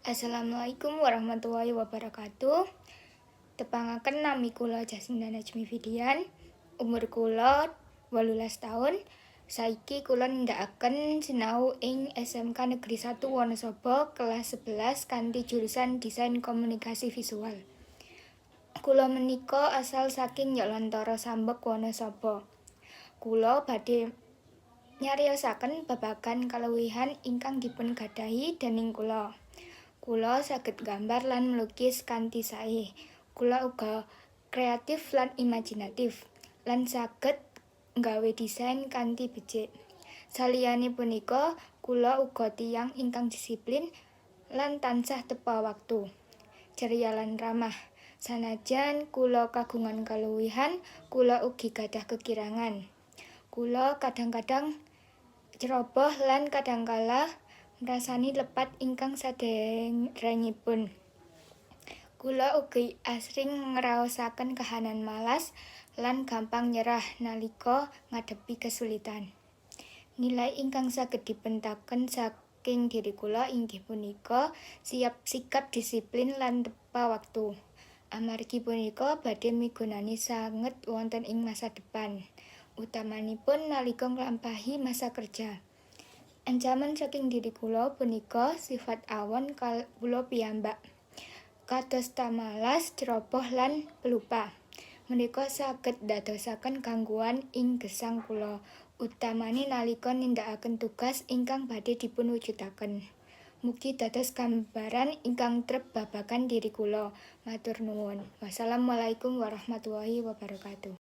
Assalamualaikum warahmatullahi wabarakatuh. Tepangaken nami kula Jasminda Najmi Fidian. Umur kula 18 tahun. Saiki kula nindakaken sinau ing SMK Negeri 1 Wonosobo kelas 11 kanthi jurusan Desain Komunikasi Visual. Kula menika asal saking Yolantara Sambek Wonosobo. Kula badhe nyariosaken babagan kaluwihan ingkang dipun gadahi dening kula. Kula saged gambar lan melukis kanthi sae. Kula uga kreatif lan imajinatif lan saged nggawe desain kanthi becik. Saliyane punika, kula uga tiyang ingkang disiplin lan tansah tepa waktu. Ceria lan ramah. Sanajan kula kagungan kaluwihan, kula ugi gadah kekirangan. Kula kadang-kadang ceroboh lan kadangkala ngrasani lepat ingkang saderengipun. Kula ugi asring ngraosaken kahanan malas lan gampang nyerah nalika ngadepi kesulitan. Nilai ingkang saged dipentaken saking diri kula inggih punika sikap disiplin lan tepa waktu. Amargi punika badhe migunani sanget wonten ing masa depan, utamanipun nalika nglampahi masa kerja. Ancaman saking diri kula punika sifat awon kula piyambak. Kadosta malas, ceroboh lan pelupa. Menika saged ndadosaken gangguan ing gesang kula, utamane nalika nindakaken tugas ingkang badhe dipun wujudaken. Mugi dados gambaran ingkang trep babagan diri kula. Matur nuwun. Wassalamualaikum warahmatullahi wabarakatuh.